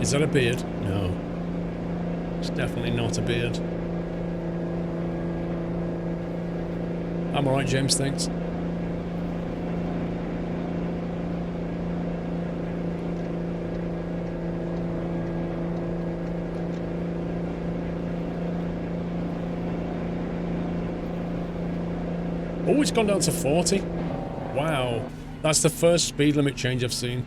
Is that a beard? No. It's definitely not a beard. I'm alright, James, thanks. Oh, it's gone down to 40. Wow. That's the first speed limit change I've seen.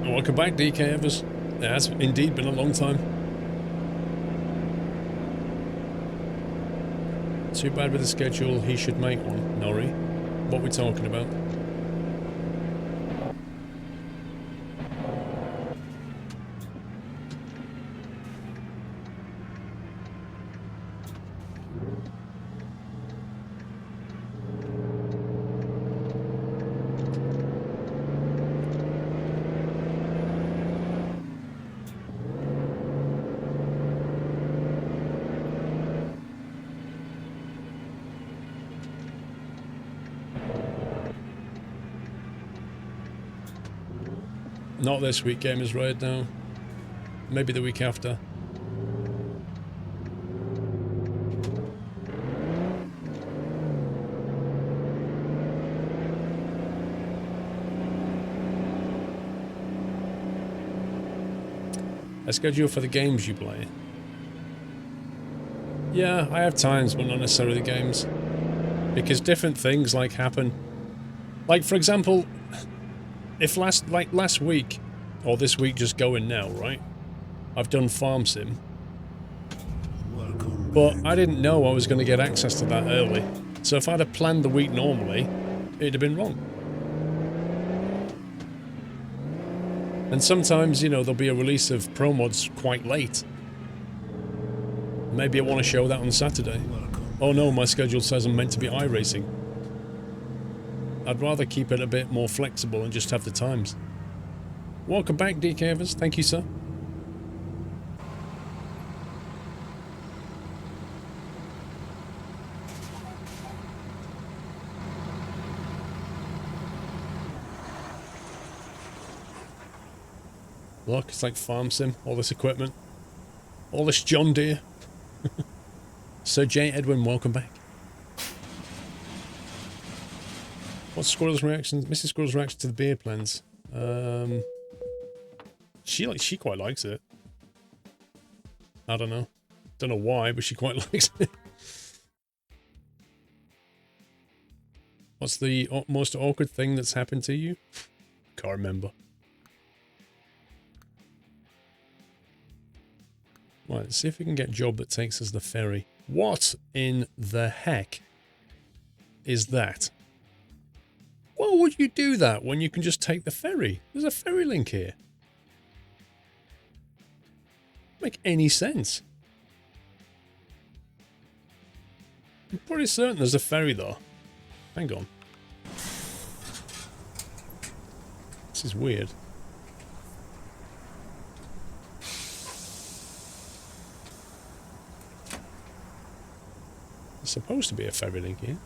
Welcome back, DK Evers. It has indeed been a long time. Too bad with the schedule, he should make one, Norrie. What are we talking about? Not this week, Gamers Raid now. Maybe the week after. A schedule for the games you play. Yeah, I have times, but not necessarily the games. Because different things like happen. Like, for example, if last week, or this week just going now, right? I've done Farm Sim. But I didn't know I was going to get access to that early. So if I'd have planned the week normally, it'd have been wrong. And sometimes, you know, there'll be a release of Pro Mods quite late. Maybe I want to show that on Saturday. Oh no, my schedule says I'm meant to be iRacing. I'd rather keep it a bit more flexible and just have the times. Welcome back, DK Evers. Thank you, sir. Look, it's like Farm Sim. All this equipment. All this John Deere. Sir J. Edwin, welcome back. What's Squirrel's reaction? Mrs. Squirrel's reaction to the beard plans? She quite likes it. I don't know. Don't know why, but she quite likes it. What's the most awkward thing that's happened to you? Can't remember. Right, let's see if we can get a job that takes us the ferry. What in the heck is that? Why would you do that when you can just take the ferry? There's a ferry link here. Doesn't make any sense. I'm pretty certain there's a ferry though. Hang on. This is weird. There's supposed to be a ferry link here.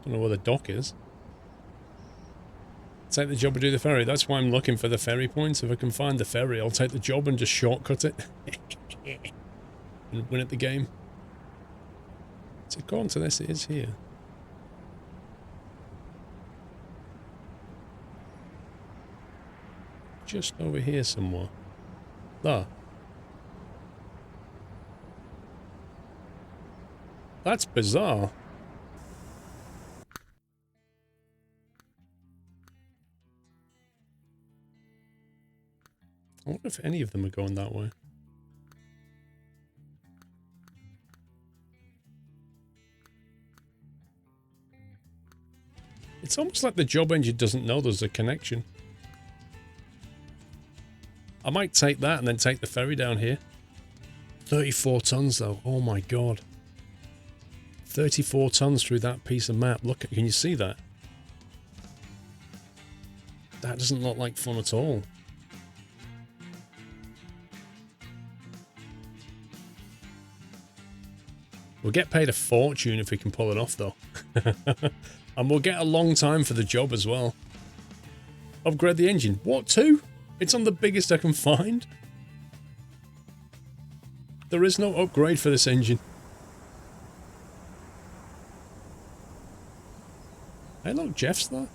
Don't know where the dock is. Take the job and do the ferry. That's why I'm looking for the ferry points. If I can find the ferry, I'll take the job and just shortcut it. And win at the game. So according to this, it is here. Just over here somewhere. There. That's bizarre. I wonder if any of them are going that way. It's almost like the job engine doesn't know there's a connection. I might take that and then take the ferry down here. 34 tons though. Oh my god. 34 tons through that piece of map. Look, can you see that? That doesn't look like fun at all. We'll get paid a fortune if we can pull it off though. And we'll get a long time for the job as well. Upgrade the engine. What, 2? It's on the biggest I can find. There is no upgrade for this engine. Hey look, Jeff's there.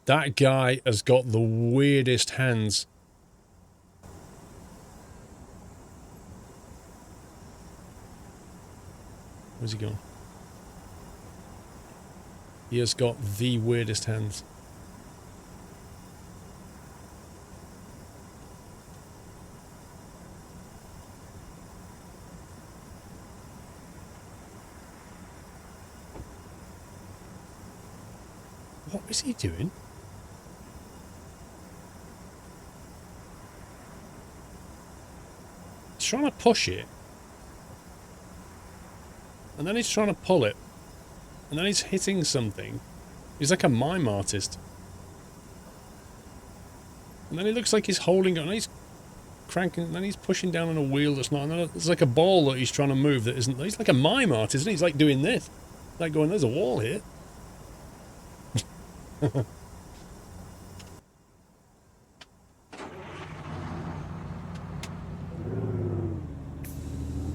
That guy has got the weirdest hands. Where's he gone? He has got the weirdest hands. What is he doing? He's trying to push it. And then he's trying to pull it. And then he's hitting something. He's like a mime artist. And then he looks like he's holding it, and he's cranking, and then he's pushing down on a wheel that's not, and then it's like a ball that he's trying to move that isn't. He's like a mime artist, isn't he? He's like doing this. Like going, there's a wall here.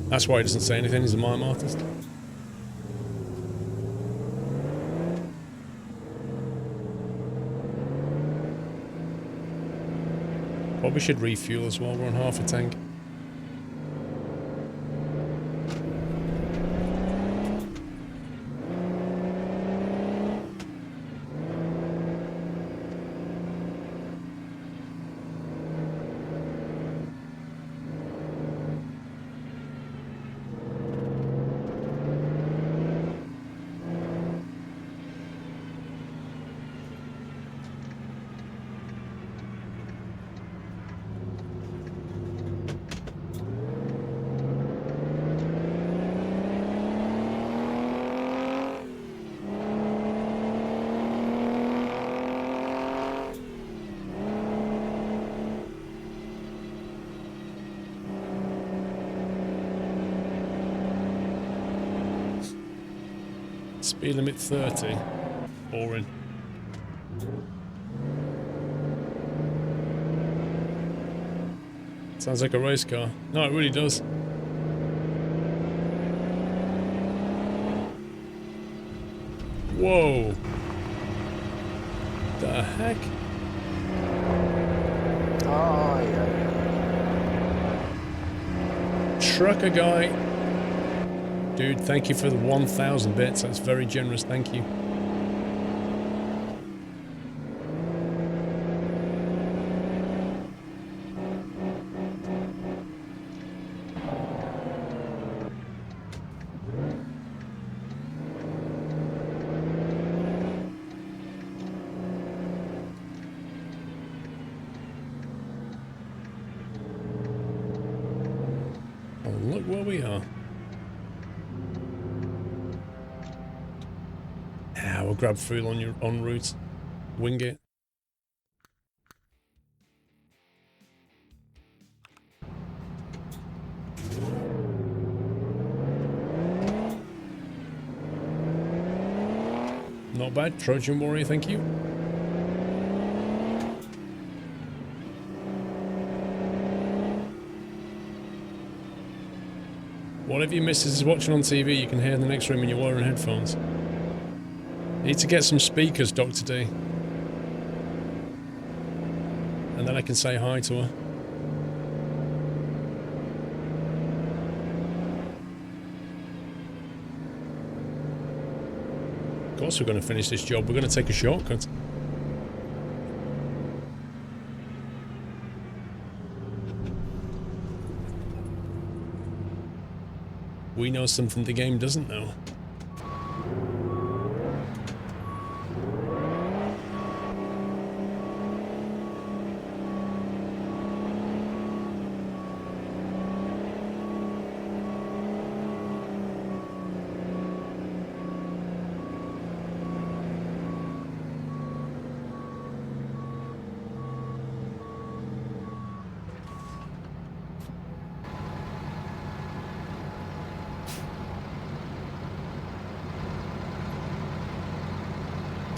That's why he doesn't say anything, he's a mime artist. Probably should refuel as well, we're on half a tank. Speed limit 30. Boring. Sounds like a race car. No, it really does. Whoa. The heck? Oh, yeah. Trucker guy. Dude, thank you for the 1,000 bits. That's very generous. Thank you. Oh, look where we are. We'll grab fuel on your en route. Wing it. Not bad. Trojan Warrior, thank you. Whatever you miss is watching on TV, you can hear in the next room when you're wearing headphones. Need to get some speakers, Dr. D. And then I can say hi to her. Of course we're going to finish this job. We're going to take a shortcut. we know something the game doesn't know.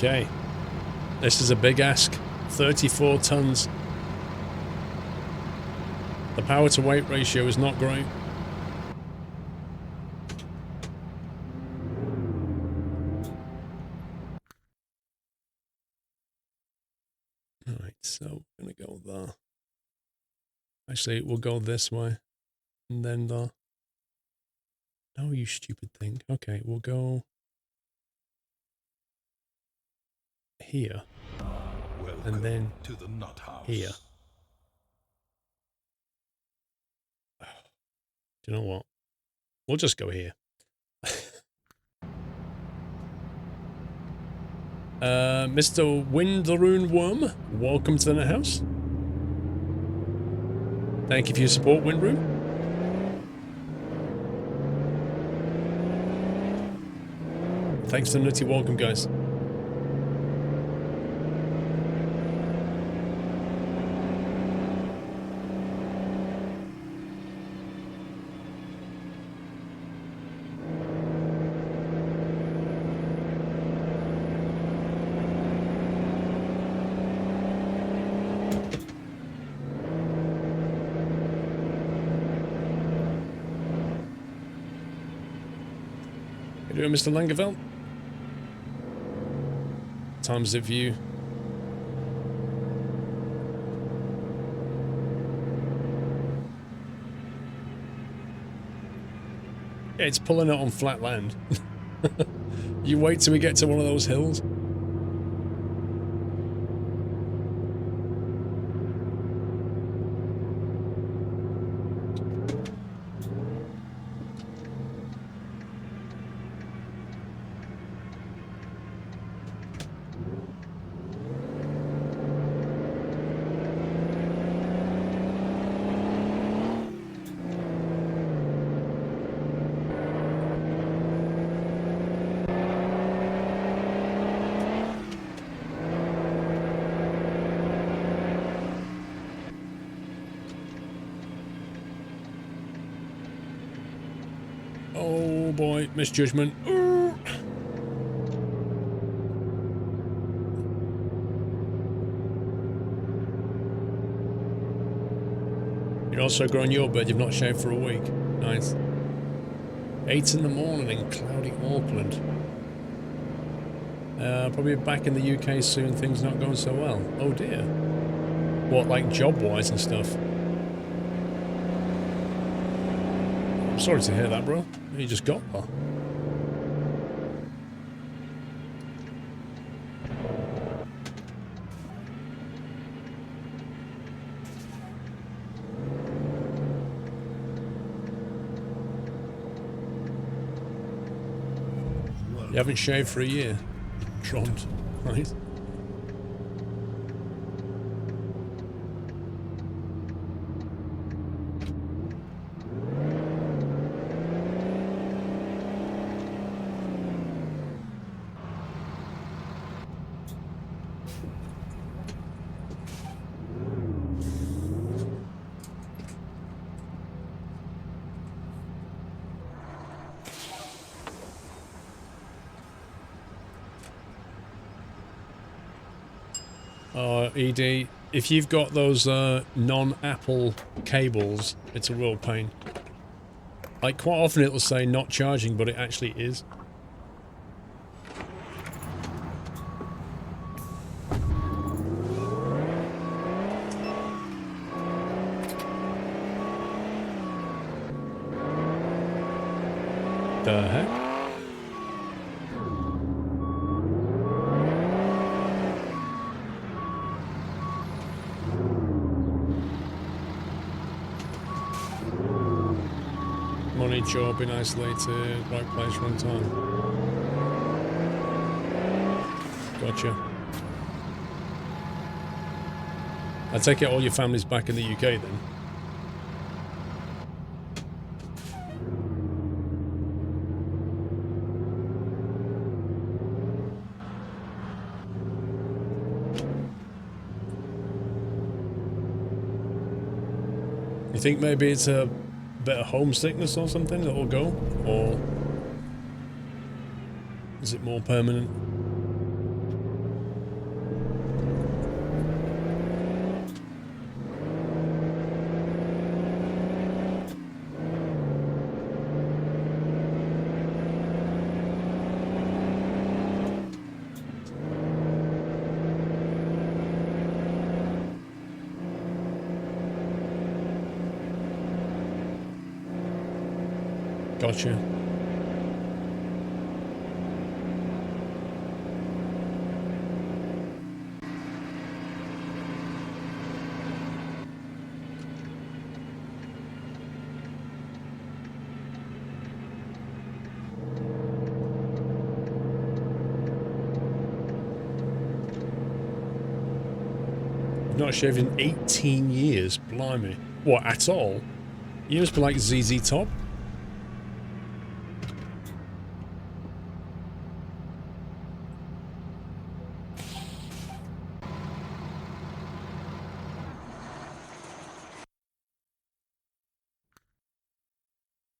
Okay, this is a big ask, 34 tons. The power to weight ratio is not great. Alright, so we're gonna go there. Actually, we'll go this way, and then there. No, you stupid thing. Okay, we'll go here. Welcome and then to the nut house. here. Do you know what? We'll just go here. Mr. Windaroon Worm, welcome to the Nut House. Thank you for your support, Windroom. Thanks for the nutty welcome, guys. How you doing, Mr. Langeveld? Times of view. Yeah, it's pulling out on flat land. You wait till we get to one of those hills. Oh boy, misjudgment. You're also growing your beard, you've not shaved for a week. Nice. 8 in the morning in cloudy Auckland. Probably back in the UK soon, things not going so well. Oh dear. What, like job-wise and stuff? I'm sorry to hear that, bro. You just got there. You haven't shaved for a year. Trond, right? ED, if you've got those non-Apple cables, it's a real pain. Like, quite often it'll say not charging, but it actually is. The heck? on each ore, been isolated, right place, wrong time. Gotcha. I take it all your family's back in the UK then? You think maybe it's a bit of homesickness or something that will go? Or is it more permanent? Gotcha. I've not shaved in 18 years, blimey. What, at all? You must be like ZZ Top.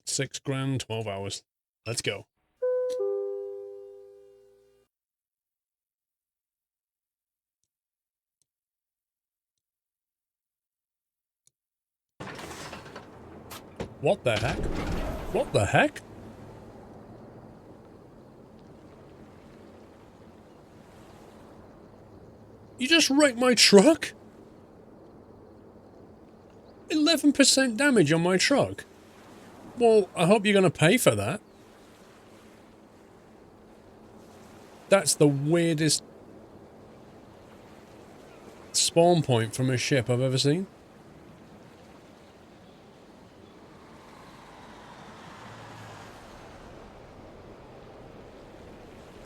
$6 grand, 12 hours. Let's go. What the heck? What the heck? You just wrecked my truck? 11% damage on my truck? Well, I hope you're going to pay for that. That's the weirdest spawn point from a ship I've ever seen.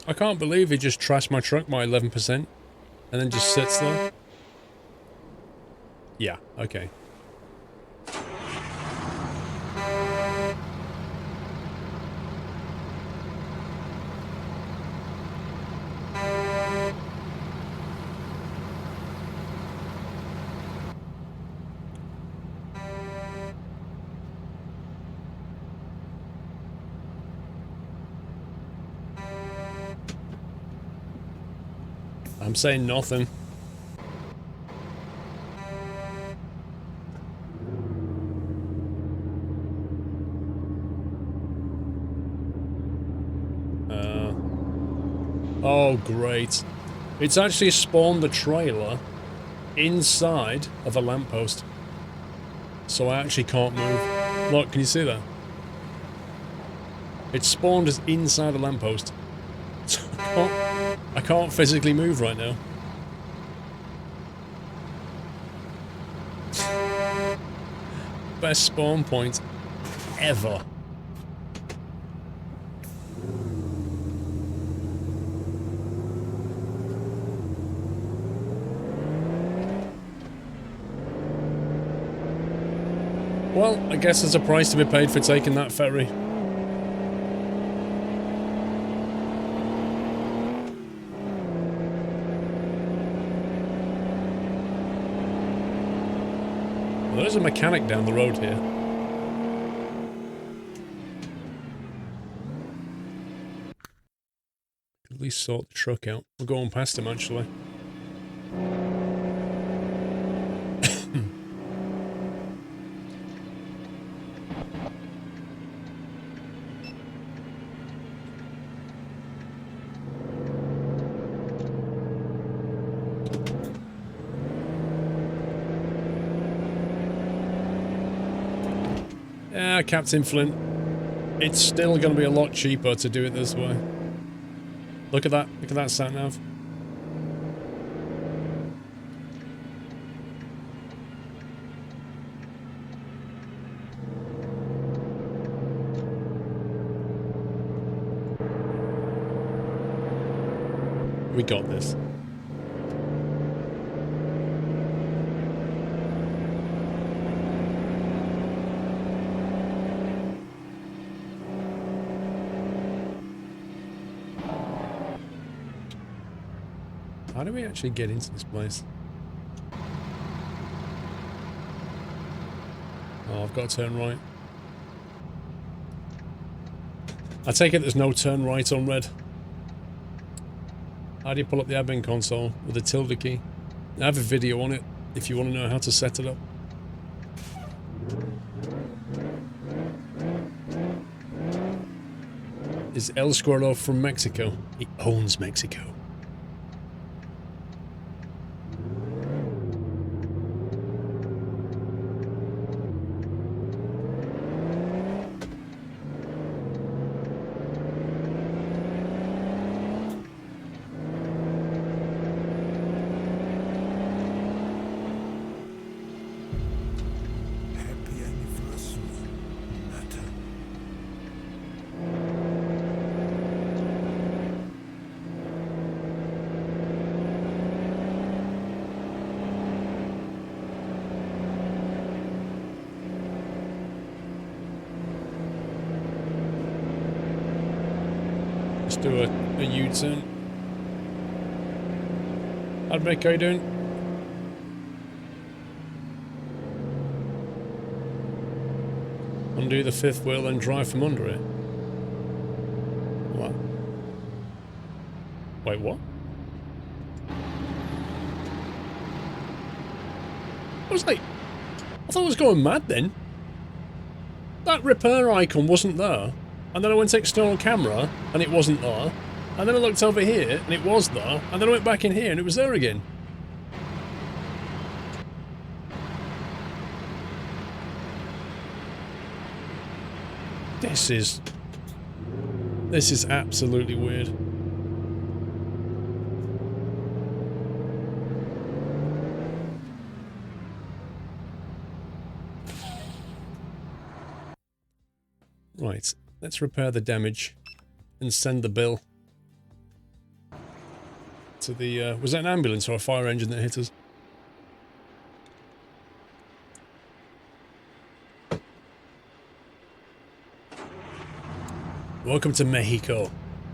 I can't believe he just trashed my truck by 11% and then just sits there. Yeah, okay. I'm saying nothing. Oh, great. It's actually spawned the trailer inside of a lamppost. So I actually can't move. Look, can you see that? It's spawned as inside a lamppost. So I can't physically move right now. Best spawn point ever. Well, I guess there's a price to be paid for taking that ferry. Well, there's a mechanic down the road here. At least sort the truck out. We're going past him, actually. Yeah, Captain Flint. It's still going to be a lot cheaper to do it this way. Look at that. Look at that sat-nav. We got this. How do we actually get into this place? Oh, I've got to turn right. I take it there's no turn right on red. How do you pull up the admin console with a tilde key? I have a video on it if you want to know how to set it up. Is El Squirrelo from Mexico? He owns Mexico. Do a U-turn. How'd Mick, how you doing? Undo the fifth wheel and drive from under it. What? Wait, what? I was like, I thought I was going mad then. That repair icon wasn't there. And then I went to external camera, and it wasn't there. And then I looked over here, and it was there. And then I went back in here, and it was there again. This is absolutely weird. Right. Let's repair the damage and send the bill to the, was that an ambulance or a fire engine that hit us? Welcome to Mexico,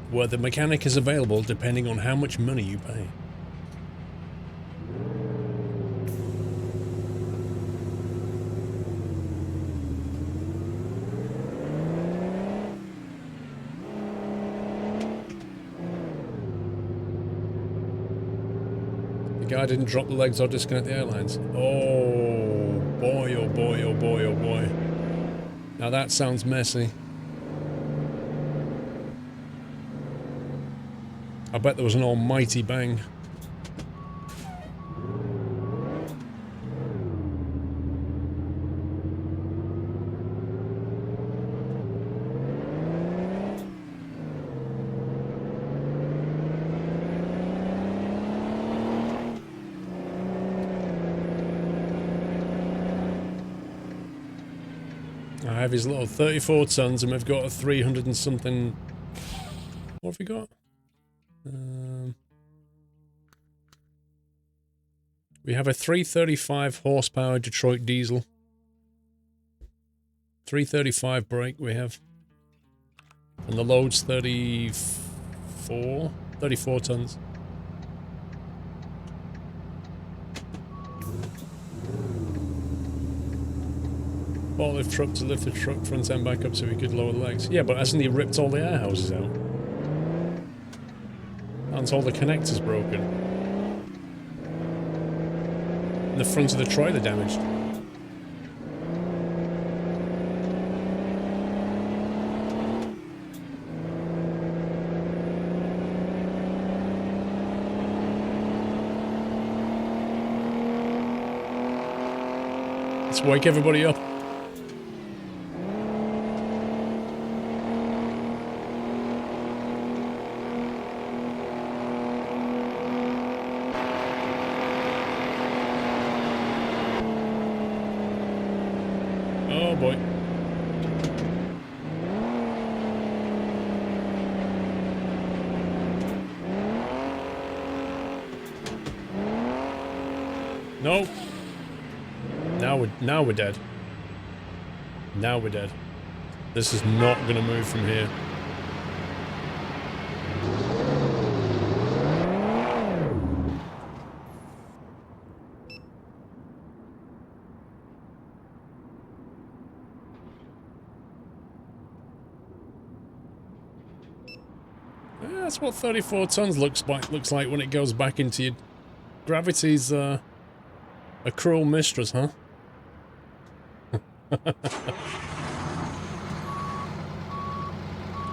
where the mechanic is available depending on how much money you pay. Guy didn't drop the legs or disconnect the airlines. Oh boy, oh boy, oh boy, oh boy. Now that sounds messy. I bet there was an almighty bang. I have his little 34 tons and we've got a 300 and something... What have we got? We have a 335 horsepower Detroit diesel. 335 brake we have. And the load's 34 tons. Forklift truck to lift the truck front end back up so we could lower the legs. Yeah, but hasn't he ripped all the air houses out? And all the connectors broken. And the front of the trailer damaged. Let's wake everybody up. Oh boy. Nope. Now we're dead. Now we're dead. This is not gonna move from here. That's what 34 tons looks like when it goes back into your... Gravity's a cruel mistress, huh?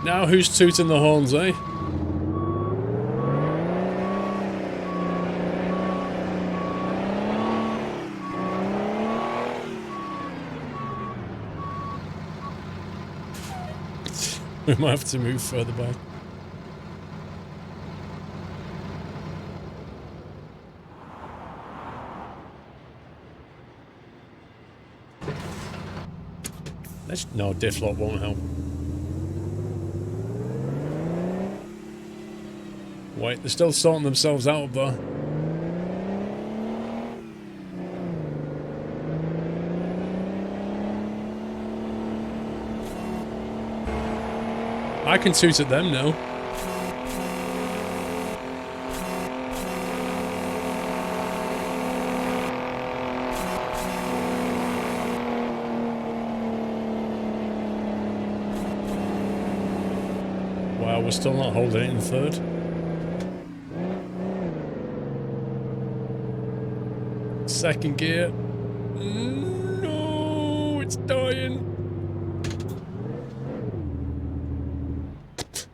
Now who's tooting the horns, eh? We might have to move further back. No, diff lock won't help. Wait, they're still sorting themselves out up there. I can toot at them now. Wow, we're still not holding it in third. Second gear. No, it's dying.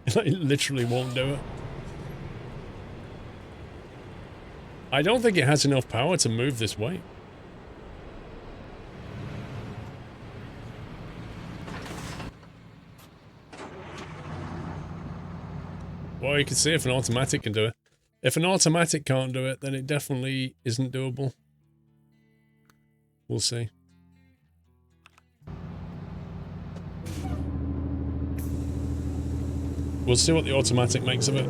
It literally won't do it. I don't think it has enough power to move this way. Well, you can see if an automatic can do it. If an automatic can't do it, then it definitely isn't doable. We'll see. We'll see what the automatic makes of it.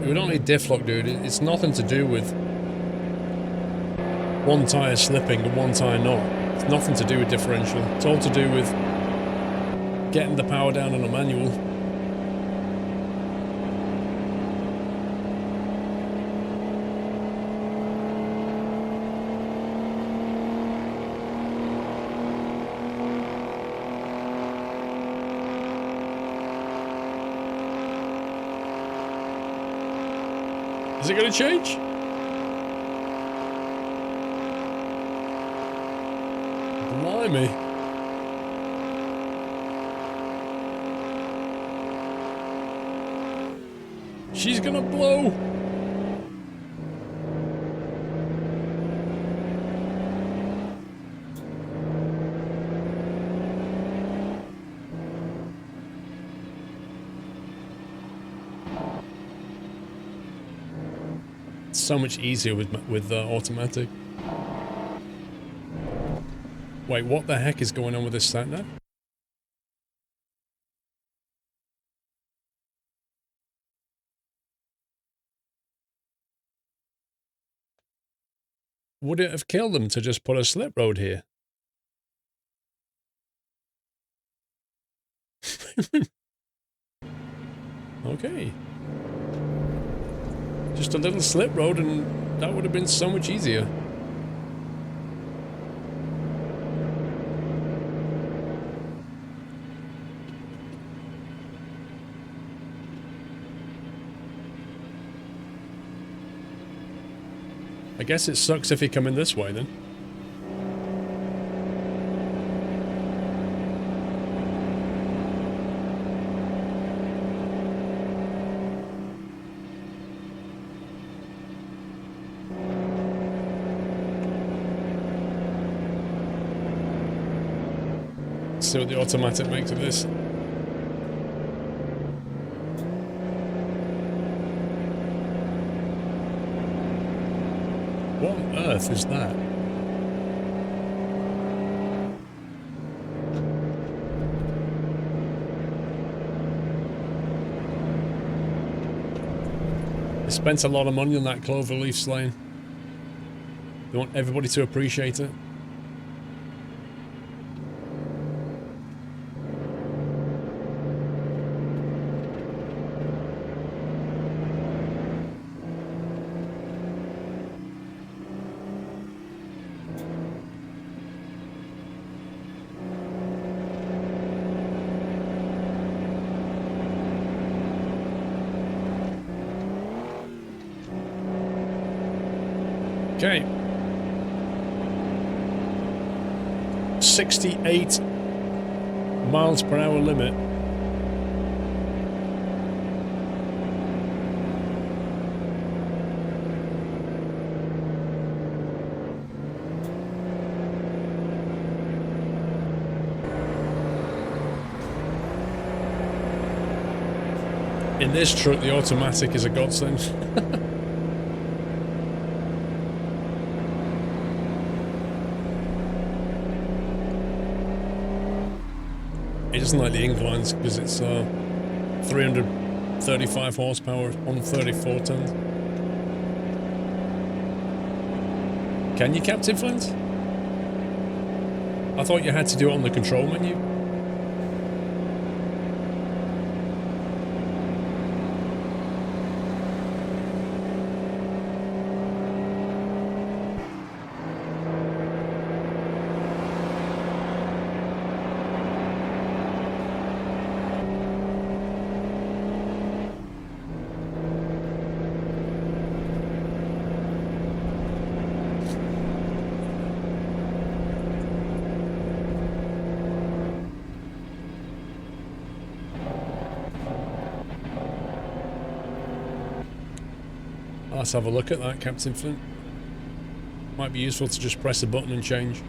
It would only diff lock, dude. It's nothing to do with one tyre slipping and one tyre not. It's nothing to do with differential. It's all to do with getting the power down on a manual. Is it going to change? Blimey. She's gonna blow. It's so much easier with automatic. Wait, what the heck is going on with this sat nav? Would it have killed them to just put a slip road here? Okay. Just a little slip road and that would have been so much easier. I guess it sucks if you come in this way then. Let's see what the automatic makes of this. What on earth is that? They spent a lot of money on that cloverleaf slaying. They want everybody to appreciate it. Okay. 68 miles per hour limit. In this truck, the automatic is a godsend. It doesn't like the inclines because it's 335 horsepower on 34 tons. Can you, Captain Flint? I thought you had to do it on the control menu. Let's have a look at that, Captain Flint. Might be useful to just press a button and change.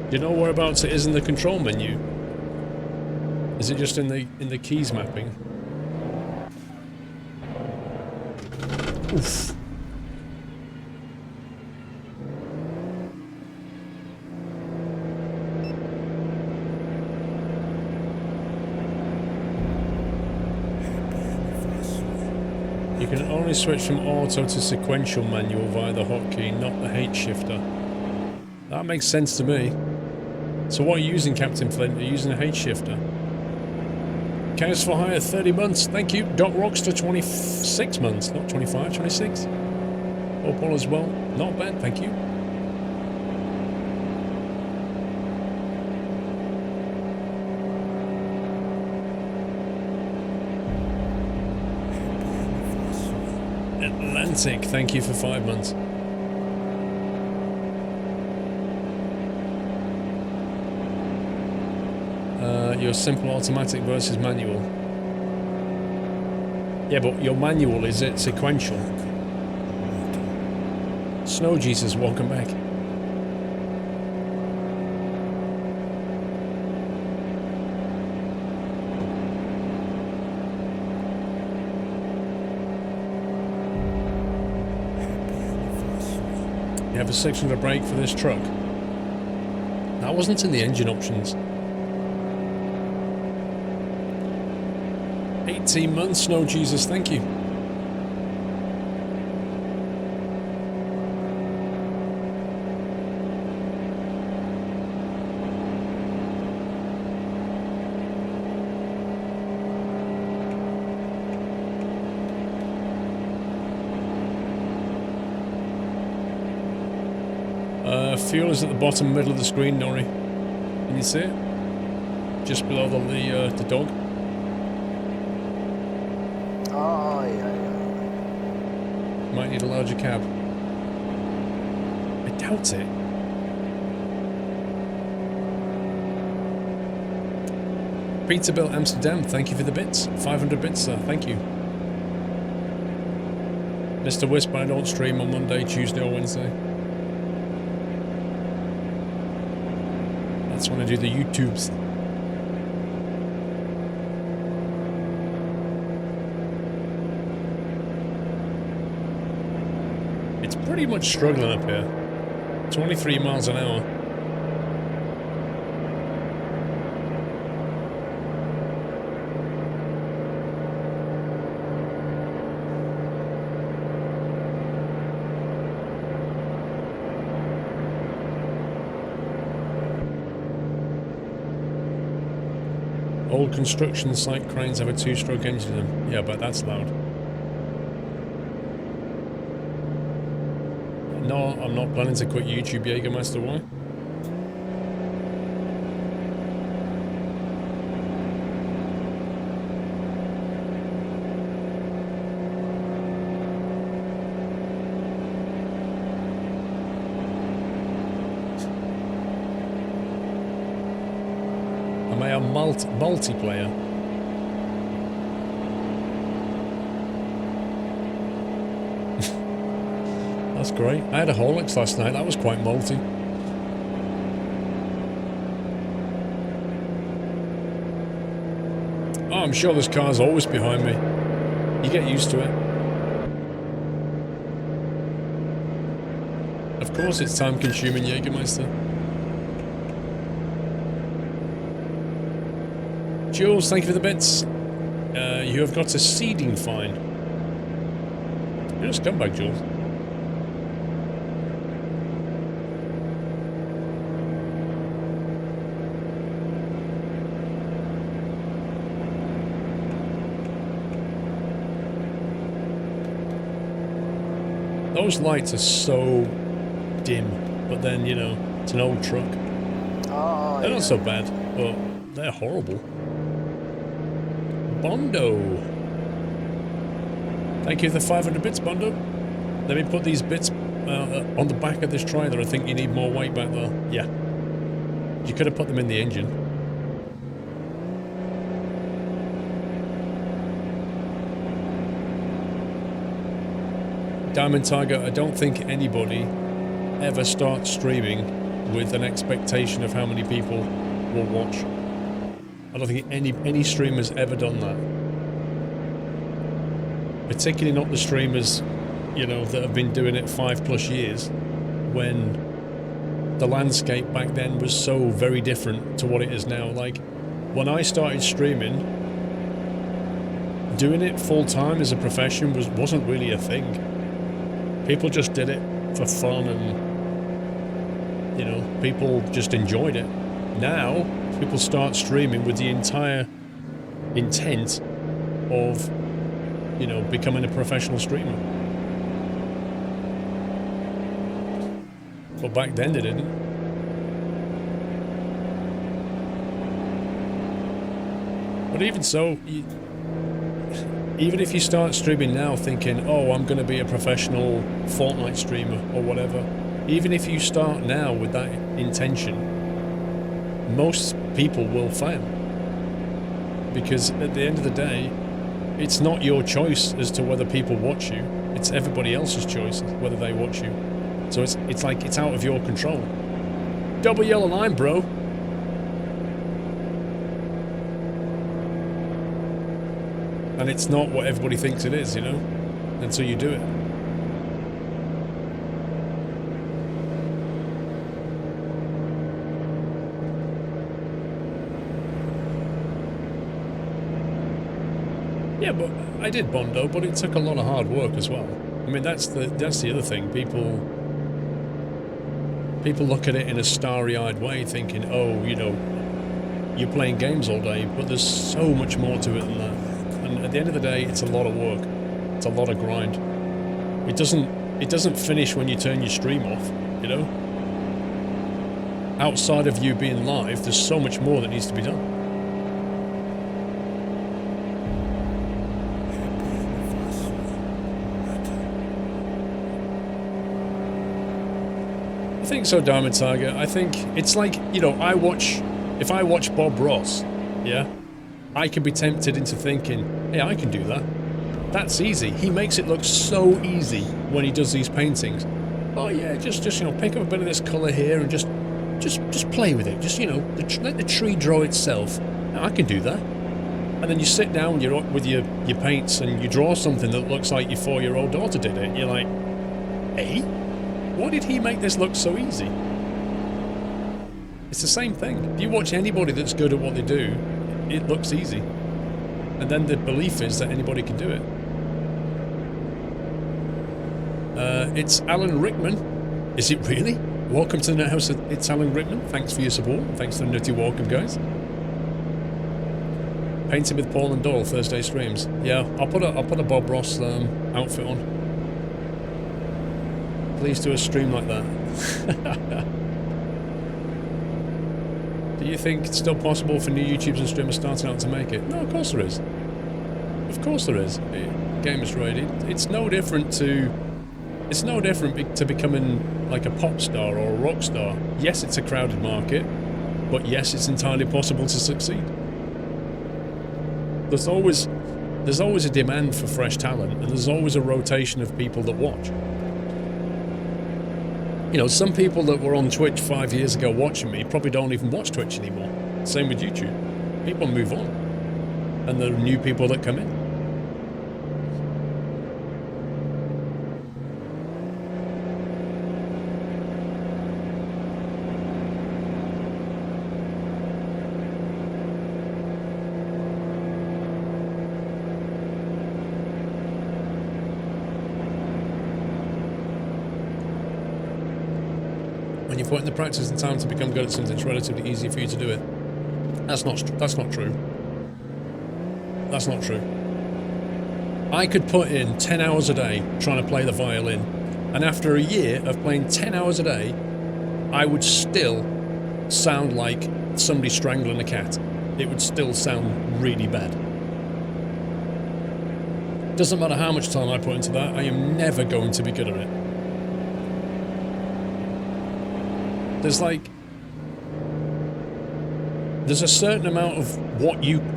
Do you know whereabouts it is in the control menu? Is it just in the keys mapping? Oof. You can only switch from auto to sequential manual via the hotkey, not the H shifter. That makes sense to me. So what are you using, Captain Flint? Are you using a H shifter? Chaos for hire, 30 months. Thank you. Doc Rockster, 26 months. Not 25, 26. Hope all as well. Not bad, thank you. Atlantic, thank you for 5 months. Your simple automatic versus manual. Yeah, but your manual, is it sequential? Snow Jesus, welcome back. You have a 600 brake for this truck. That wasn't in the engine options. 18 months, Snow Jesus, thank you. Fuel is at the bottom middle of the screen, Nori. Can you see it? Just below the dog. Oh, yeah. Might need a larger cab. I doubt it. Peterbilt Amsterdam, thank you for the bits. 500 bits, sir. Thank you. Mr. Wisp, I don't stream on Monday, Tuesday or Wednesday. That's when I do the YouTubes. It's pretty much struggling up here. 23 miles an hour. Old construction site cranes have a 2-stroke engine in them. Yeah, but that's loud. No, I'm not planning to quit YouTube, Jägermeister. Why? Am I a multiplayer? That's great. I had a Horlicks last night. That was quite multi. Oh, I'm sure this car's always behind me. You get used to it. Of course it's time-consuming, Jägermeister. Jules, thank you for the bits. You have got a seeding fine. You're a scumbag, Jules. Those lights are so dim, but then, you know, it's an old truck. Oh, They're not so bad, but they're horrible. Bondo. Thank you for the 500 bits, Bondo. Let me put these bits on the back of this trailer. I think you need more weight back there. Yeah. You could have put them in the engine. Diamond Tiger, I don't think anybody ever starts streaming with an expectation of how many people will watch. I don't think any streamer's ever done that. Particularly not the streamers, you know, that have been doing it 5+ years, when the landscape back then was so very different to what it is now. Like, when I started streaming, doing it full time as a profession wasn't really a thing. People just did it for fun, and, you know, people just enjoyed it. Now, people start streaming with the entire intent of, you know, becoming a professional streamer. But back then they didn't. But even so, even if you start streaming now thinking, oh, I'm going to be a professional Fortnite streamer or whatever, even if you start now with that intention, most people will fail. Because at the end of the day, it's not your choice as to whether people watch you. It's everybody else's choice whether they watch you. So it's like it's out of your control. Double yellow line, bro. And it's not what everybody thinks it is, you know, until you do it. Yeah, but I did Bondo, but it took a lot of hard work as well. I mean, that's the other thing. People look at it in a starry-eyed way, thinking, oh, you know, you're playing games all day, but there's so much more to it than that. And at the end of the day, it's a lot of work. It's a lot of grind. It doesn't finish when you turn your stream off, you know? Outside of you being live, there's so much more that needs to be done. I think so, Diamond Tiger. I think it's like, you know, if I watch Bob Ross, yeah, I could be tempted into thinking, hey, I can do that. That's easy. He makes it look so easy when he does these paintings. Oh yeah, just you know, pick up a bit of this colour here and just just play with it. Just, you know, let the tree draw itself. Now, I can do that. And then you sit down with your paints and you draw something that looks like your 4-year-old daughter did it. And you're like, hey, why did he make this look so easy? It's the same thing. If you watch anybody that's good at what they do, it looks easy. And then the belief is that anybody can do it. It's Alan Rickman. Is it really? Welcome to the house. It's Alan Rickman. Thanks for your support. Thanks for the nutty welcome, guys. Painting with Paul and Doyle Thursday streams. Yeah, I'll put a Bob Ross outfit on. Please do a stream like that. Do you think it's still possible for new YouTubers and streamers starting out to make it? No, of course there is. Of course there is. Game is right. It's no different to becoming like a pop star or a rock star. Yes, it's a crowded market, but yes, it's entirely possible to succeed. There's always a demand for fresh talent, and there's always a rotation of people that watch. You know, some people that were on Twitch 5 years ago watching me probably don't even watch Twitch anymore. Same with YouTube. People move on, and there are new people that come in. When you put in the practice and time to become good at something, it's relatively easy for you to do it. That's not true. That's not true. I could put in 10 hours a day trying to play the violin, and after a year of playing 10 hours a day, I would still sound like somebody strangling a cat. It would still sound really bad. Doesn't matter how much time I put into that, I am never going to be good at it. There's a certain amount of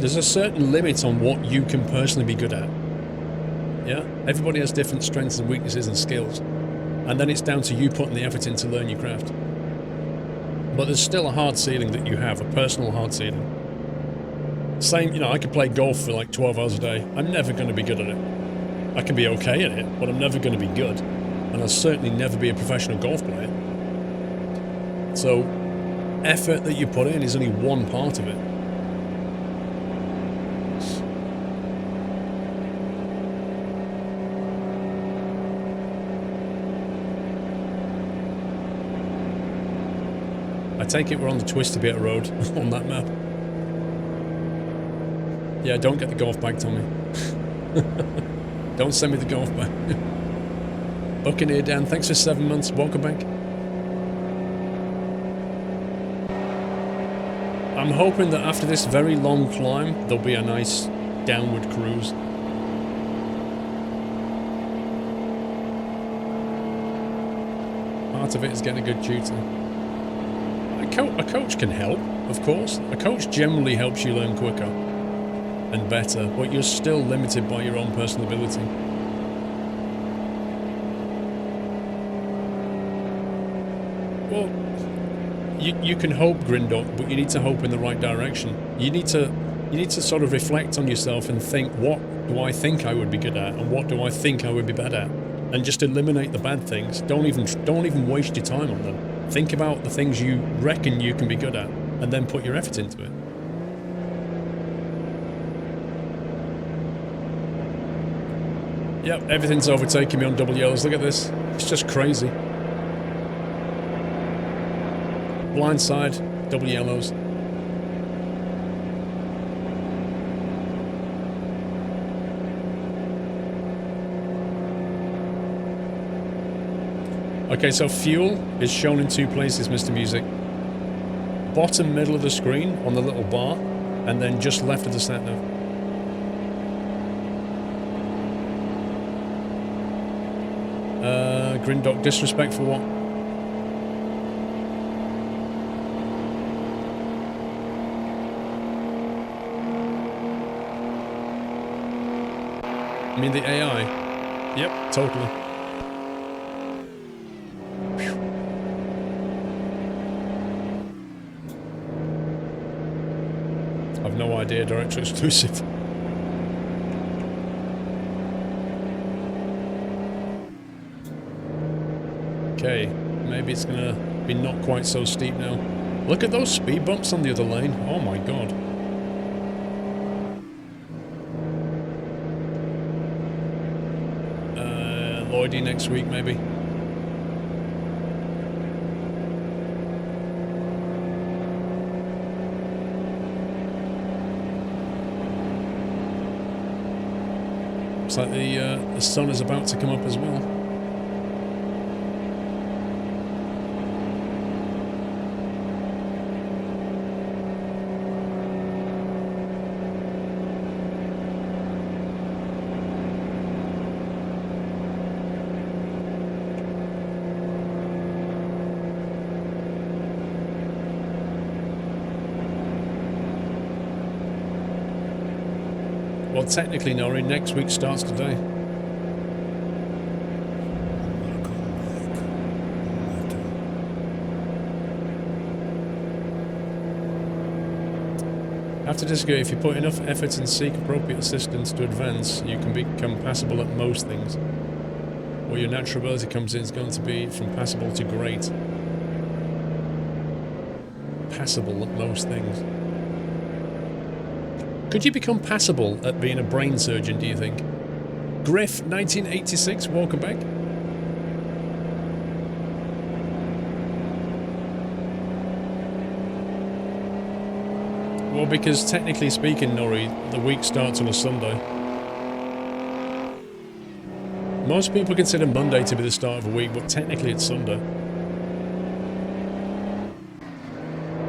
there's a certain limit on what you can personally be good at. Yeah? Everybody has different strengths and weaknesses and skills. And then it's down to you putting the effort in to learn your craft. But there's still a hard ceiling that you have, a personal hard ceiling. Same, you know, I could play golf for like 12 hours a day. I'm never going to be good at it. I can be okay at it, but I'm never going to be good. And I'll certainly never be a professional golf player. So, effort that you put in is only one part of it. I take it we're on the Twister-Bit road on that map. Yeah, don't get the golf bag, Tommy. Don't send me the golf bag. Buccaneer Dan, thanks for 7 months. Welcome back. I'm hoping that after this very long climb, there'll be a nice downward cruise. Part of it is getting a good tutor. A coach can help, of course. A coach generally helps you learn quicker and better, but you're still limited by your own personal ability. Well, you can hope, Grindock, but you need to hope in the right direction. You need to sort of reflect on yourself and think, what do I think I would be good at, and what do I think I would be bad at, and just eliminate the bad things. Don't even waste your time on them. Think about the things you reckon you can be good at, and then put your effort into it. Yep, everything's overtaking me on double yellows. Look at this. It's just crazy. Blind side, double yellows. Okay, so fuel is shown in 2 places, Mr. Music. Bottom middle of the screen on the little bar, and then just left of the sat nav. Grindock, disrespect for what? I mean the AI? Yep, totally. I've no idea, director exclusive. Okay, maybe it's gonna be not quite so steep now. Look at those speed bumps on the other lane. Oh my god. Lloydie next week, maybe. Looks like the sun is about to come up as well. Well, technically, Nori, next week starts today. I have to disagree. If you put enough effort and seek appropriate assistance to advance, you can become passable at most things. Where your natural ability comes in is going to be from passable to great. Passable at most things. Could you become passable at being a brain surgeon, do you think? Griff, 1986, welcome back. Well, because technically speaking, Nori, the week starts on a Sunday. Most people consider Monday to be the start of a week, but technically it's Sunday.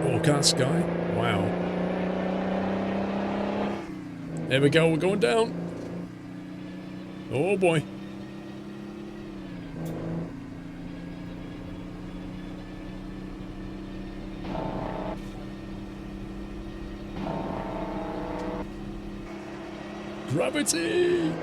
Forecast sky? Wow. There we go, we're going down. Oh boy. Gravity!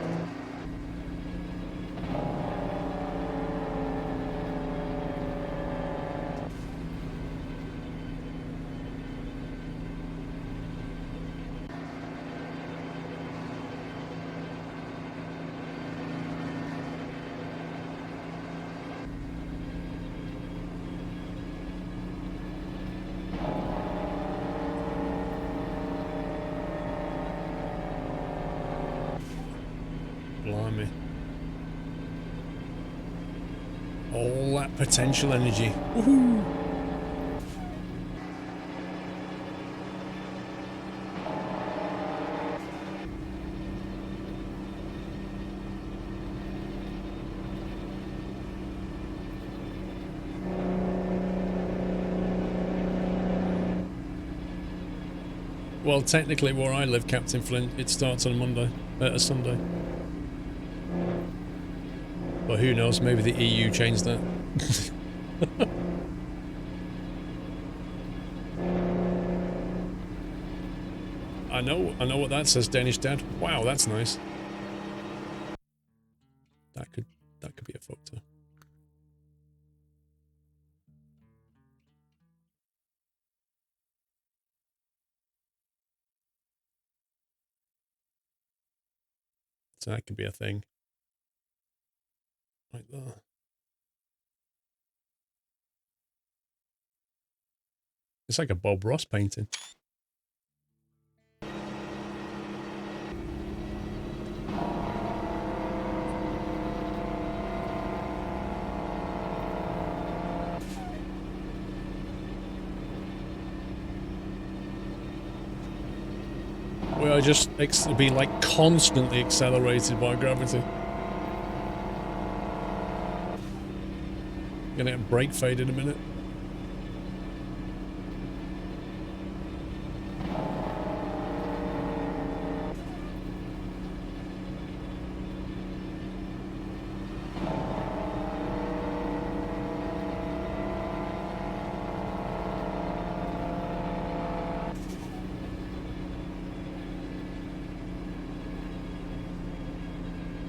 Blimey. All that potential energy. Woohoo! Well, technically where I live, Captain Flint, it starts on Monday, a Sunday. But who knows, maybe the EU changed that. I know what that says, Danish Dad. Wow, that's nice. That could be a photo. So that could be a thing. Like that. It's like a Bob Ross painting. We are just being like constantly accelerated by gravity. Gonna get brake fade in a minute.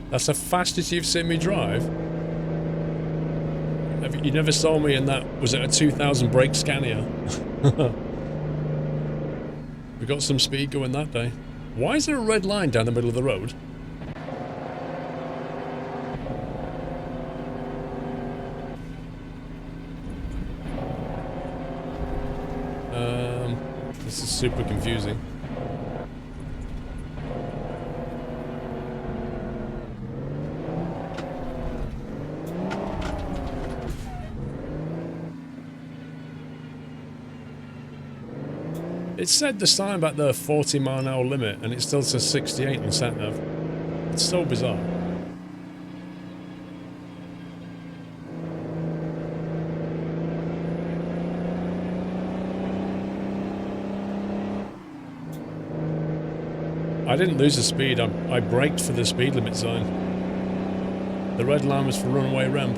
That's the fastest you've seen me drive? You never saw me in that, was it a 2000 brake Scania? We got some speed going that day. Why is there a red line down the middle of the road? This is super confusing. It said the sign about the 40-mile-an-hour limit, and it still says 68 on sat-nav. It's so bizarre. I didn't lose the speed. I braked for the speed limit zone. The red line was for runaway ramp.